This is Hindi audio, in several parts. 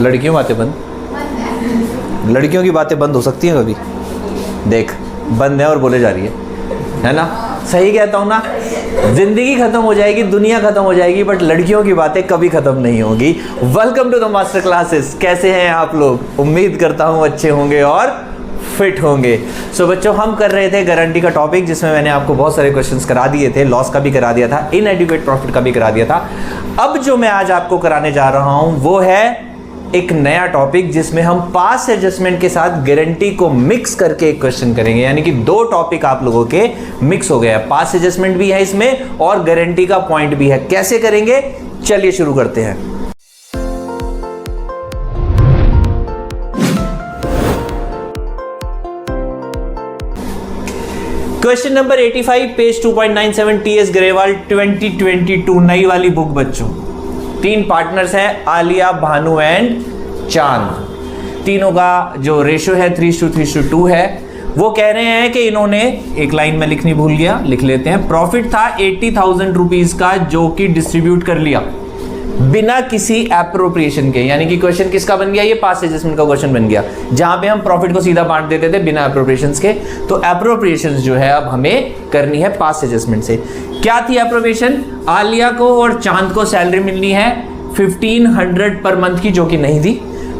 लड़कियों बातें बंद, लड़कियों की बातें बंद हो सकती हैं कभी? देख बंद है और बोले जा रही है ना? सही कहता हूँ ना? जिंदगी खत्म हो जाएगी, दुनिया खत्म हो जाएगी, बट लड़कियों की बातें कभी खत्म नहीं होगी। Welcome to the master classes. कैसे हैं आप लोग? उम्मीद करता हूँ अच्छे होंगे और फिट होंगे। सो बच्चों, हम कर रहे थे गारंटी का टॉपिक, जिसमें मैंने आपको बहुत सारे क्वेश्चंस करा दिए थे, लॉस का भी करा दिया था, इनएडिक्वेट प्रॉफिट का भी करा दिया था। अब जो मैं आज आपको कराने जा रहा हूं वो है एक नया टॉपिक, जिसमें हम पास एडजस्टमेंट के साथ गारंटी को मिक्स करके एक क्वेश्चन करेंगे। यानी कि दो टॉपिक आप लोगों के मिक्स हो गए हैं, पास एडजस्टमेंट भी है इसमें और गारंटी का पॉइंट भी है। कैसे करेंगे, चलिए शुरू करते हैं। Question number 85, page 2.97, TS Grewal 2022 नई वाली बुक बच्चों। तीन पार्टनर्स हैं, आलिया, भानु एंड चांद। तीनों का जो रेशो है 3:2 है। वो कह रहे हैं कि इन्होंने, एक लाइन में लिखनी भूल गया, लिख लेते हैं। प्रॉफिट था 80,000 रुपीज का, जो कि डिस्ट्रीब्यूट कर लिया बिना किसी एप्रोप्रिएशन के। यानी कि क्वेश्चन किसका बन गया? ये पास एडजस्टमेंट का क्वेश्चन बन गया, जहां पे हम प्रॉफिट को सीधा बांट देते थे बिना एप्रोप्रिएशंस के। तो एप्रोप्रिएशंस जो है अब हमें करनी है पास एडजस्टमेंट से। क्या थी एप्रोप्रिएशन? आलिया को और चांद को सैलरी मिलनी है 1500 पर मंथ की, जो कि नहीं दी।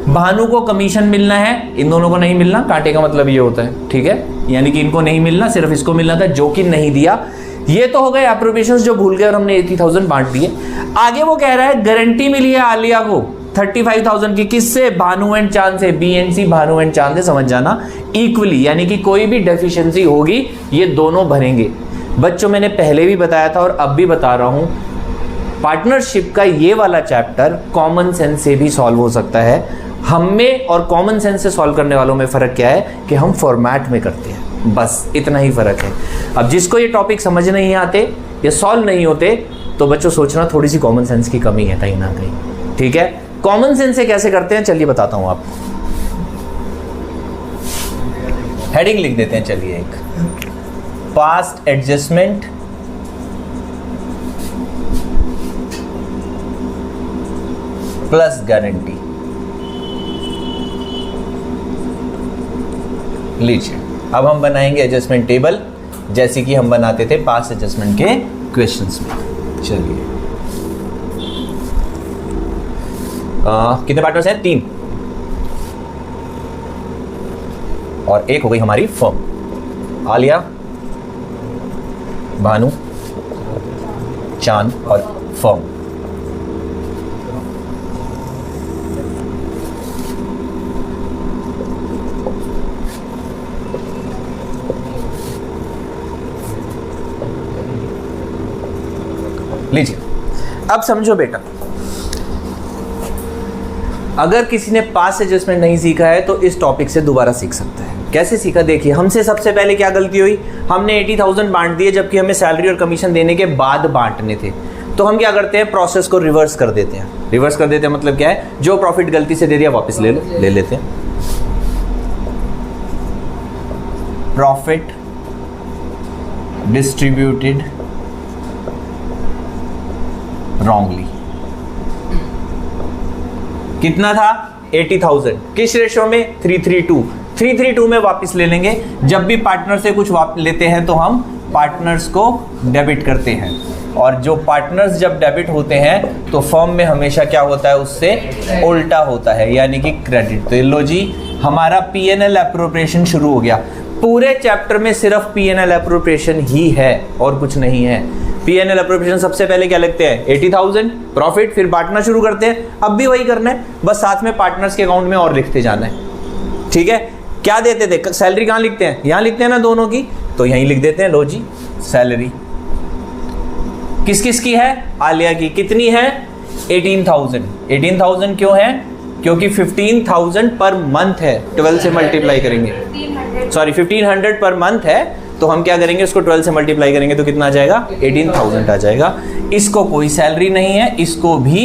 भानु को कमीशन मिलना है, इन दोनों को नहीं मिलना। कांटे का मतलब ये होता है, ठीक है? यानी कि इनको नहीं मिलना, सिर्फ इसको मिलना था, जो कि नहीं दिया। ये तो हो गए एप्रोप्रिएशंस जो भूल गए और हमने 80,000 बांट दिए। आगे वो कह रहा है गारंटी मिली है आलिया को 35,000 की। किससे? भानु एंड चांद से। BNC भानु एंड चांद से, समझ जाना, इक्वली। यानी कि कोई भी डेफिशिएंसी होगी ये दोनों भरेंगे। बच्चों, मैंने पहले भी बताया था और अब भी बता रहा हूं, पार्टनरशिप का ये वाला चैप्टर कॉमन सेंस से भी सॉल्व हो सकता है। हम में और कॉमन सेंस से सॉल्व करने वालों में फर्क क्या है कि हम फॉर्मेट में करते हैं, बस इतना ही फर्क है। अब जिसको ये टॉपिक समझ नहीं आते या सॉल्व नहीं होते, तो बच्चों सोचना थोड़ी सी कॉमन सेंस की कमी है कहीं ना कहीं, ठीक है? कॉमन सेंस से कैसे करते हैं चलिए बताता हूं आपको। हेडिंग लिख देते हैं, चलिए, एक पास्ट एडजस्टमेंट प्लस गारंटी। लीजिए, अब हम बनाएंगे एडजस्टमेंट टेबल, जैसे कि हम बनाते थे पास्ट एडजस्टमेंट के क्वेश्चंस में। चलिए, कितने पार्टनर्स हैं? 3, और एक हो गई हमारी फर्म, आलिया, भानु, चांद और फर्म। लीजिए, अब समझो बेटा, अगर किसी ने पास एडजस्टमेंट नहीं सीखा है तो इस टॉपिक से दोबारा सीख सकता है। कैसे सीखा? देखिए, हमसे सबसे पहले क्या गलती हुई? हमने 80,000 बांट दिए, जबकि हमें सैलरी और कमीशन देने के बाद बांटने थे। तो हम क्या करते हैं? प्रोसेस को रिवर्स कर देते हैं। रिवर्स कर देते हैं मतलब क्या है? जो प्रॉफिट गलती से दे दिया वापस ले लेते हैं। Profit distributed wrongly. कितना था? 80,000। किस रेशो में? 3:2। 3:2 में वापस ले लेंगे। जब भी पार्टनर से कुछ लेते हैं तो हम पार्टनर्स को डेबिट करते हैं, और जो पार्टनर्स जब डेबिट होते हैं तो फर्म में हमेशा क्या होता है? उससे उल्टा होता है, यानी कि क्रेडिट। तो लो जी, हमारा P&L एप्रोप्रिएशन शुरू हो गया। पूरे चैप्टर में सिर्फ P&L एप्रोप्रिएशन ही है और कुछ नहीं है। P&L एप्रोप्रिएशन सबसे पहले क्या लिखते हैं? 80,000 प्रॉफिट, फिर बांटना शुरू करते हैं। अब भी वही करना है, बस साथ में पार्टनर्स के अकाउंट में और लिखते जाना है, ठीक है? क्या देते थे? सैलरी कहाँ लिखते हैं? यहाँ लिखते हैं ना दोनों की, तो यहीं लिख देते हैं। लो जी, सैलरी किस किस की है? आलिया की। कितनी है? 18,000। 18,000 क्यों है? क्योंकि 15,000 पर मंथ है, 12 से मल्टीप्लाई करेंगे, सॉरी 1500 पर मंथ है, तो हम क्या करेंगे? उसको 12 से मल्टीप्लाई करेंगे तो कितना आ जाएगा? 18,000 आ जाएगा। इसको कोई सैलरी नहीं है, इसको भी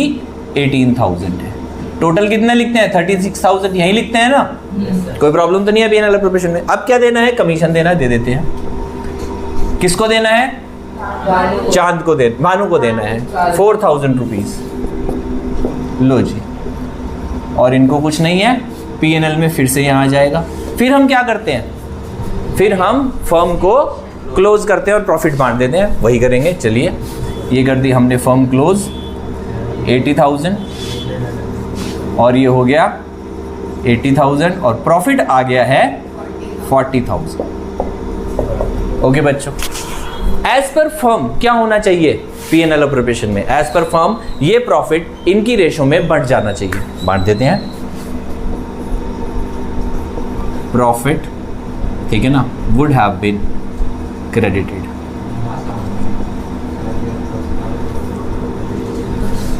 18,000 है। टोटल कितना लिखते हैं? 36,000 यहीं लिखते हैं ना, कोई प्रॉब्लम तो नहीं है P&L एप्रोप्रिएशन में। अब क्या देना है? कमीशन देना है, दे देते हैं। किसको देना है? चांद को भानु को देना है 4,000 रुपीज। लो जी, और इनको कुछ नहीं है, P&L में फिर से यहाँ आ जाएगा। फिर हम क्या करते हैं, फिर हम फर्म को क्लोज करते हैं और प्रॉफिट बांट देते हैं। वही करेंगे, चलिए ये कर दी हमने फर्म क्लोज 80,000 और ये हो गया 80,000 और प्रॉफिट आ गया है 40,000। ओके बच्चों, एज पर फर्म क्या होना चाहिए P&L अप्रोप्रिएशन में, एज पर फर्म ये प्रॉफिट इनकी रेशो में बढ़ जाना चाहिए। बांट देते हैं प्रॉफिट, ठीक है ना, वुड हैव बीन क्रेडिटेड।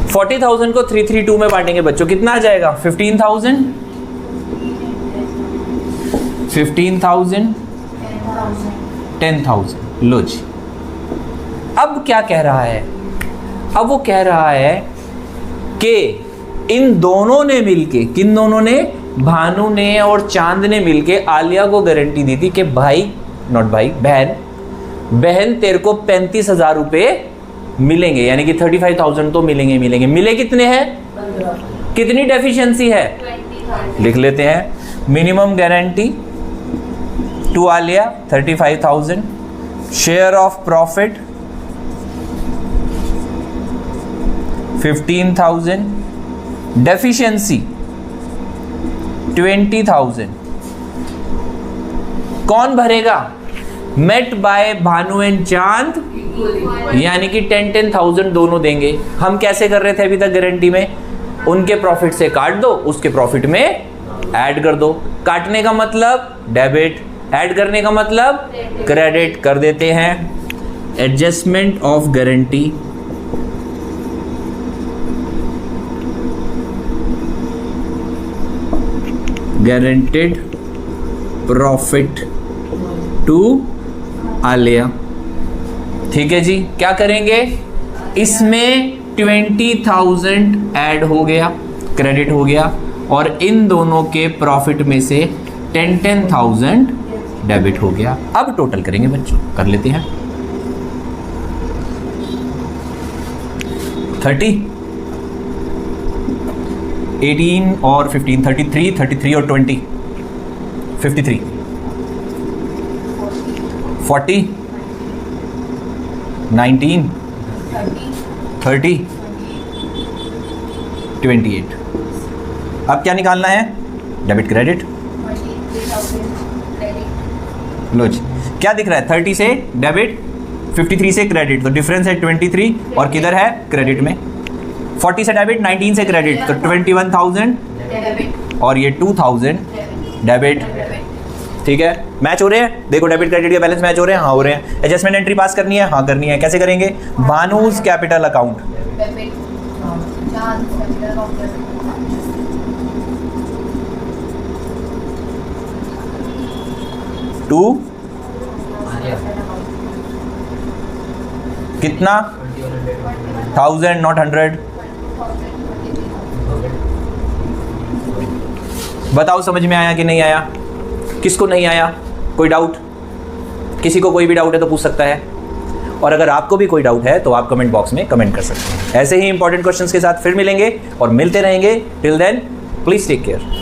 40,000 को 332 में बांटेंगे बच्चों, कितना आ जाएगा 15,000 10,000। लो जी, अब क्या कह रहा है, अब वो कह रहा है कि इन दोनों ने मिलके, किन दोनों ने, भानु ने और चांद ने मिलके आलिया को गारंटी दी थी कि भाई, नॉट भाई, बहन तेरे को 35,000 रुपए मिलेंगे, यानी कि 35,000 तो मिलेंगे। मिले कितने हैं, कितनी डेफिशिएंसी है, लिख लेते हैं। Minimum guarantee to Aliya 35,000, share of profit 15,000, deficiency 20,000। कौन भरेगा, मेट बाय भानु एंड चांद, यानी कि 10,000 दोनों देंगे। हम कैसे कर रहे थे अभी तक गारंटी में, उनके प्रॉफिट से काट दो, उसके प्रॉफिट में ऐड कर दो। काटने का मतलब डेबिट, ऐड करने का मतलब क्रेडिट कर देते हैं। Adjustment of guarantee guaranteed profit to Aliya, ठीक है जी। क्या करेंगे, इसमें 20,000 ऐड हो गया, क्रेडिट हो गया, और इन दोनों के प्रॉफिट में से 10,000 डेबिट हो गया। अब टोटल करेंगे बच्चों, कर लेते हैं। 30, 18 और 15, 33 और 20, 53, 40, 19, 30, 28। अब क्या निकालना है, डेबिट क्रेडिट। लो जी, क्या दिख रहा है, 30 से डेबिट, 53 से क्रेडिट, तो डिफरेंस है 23, और किधर है, क्रेडिट में। 40 से डेबिट, 19 से क्रेडिट, तो 21,000, और ये 2,000 डेबिट, ठीक है। मैच हो रहे हैं, देखो डेबिट क्रेडिट के बैलेंस मैच हो रहे हैं, हाँ हो रहे हैं। एडजस्टमेंट एंट्री पास करनी है, हाँ करनी है। कैसे करेंगे, भानुज कैपिटल अकाउंट, टू कितना 1,000 नॉट 100। बताओ समझ में आया कि नहीं आया, किसको नहीं आया, कोई डाउट, किसी को कोई भी डाउट है तो पूछ सकता है, और अगर आपको भी कोई डाउट है तो आप कमेंट बॉक्स में कमेंट कर सकते हैं। ऐसे ही इंपॉर्टेंट क्वेश्चंस के साथ फिर मिलेंगे और मिलते रहेंगे। Till then please take care.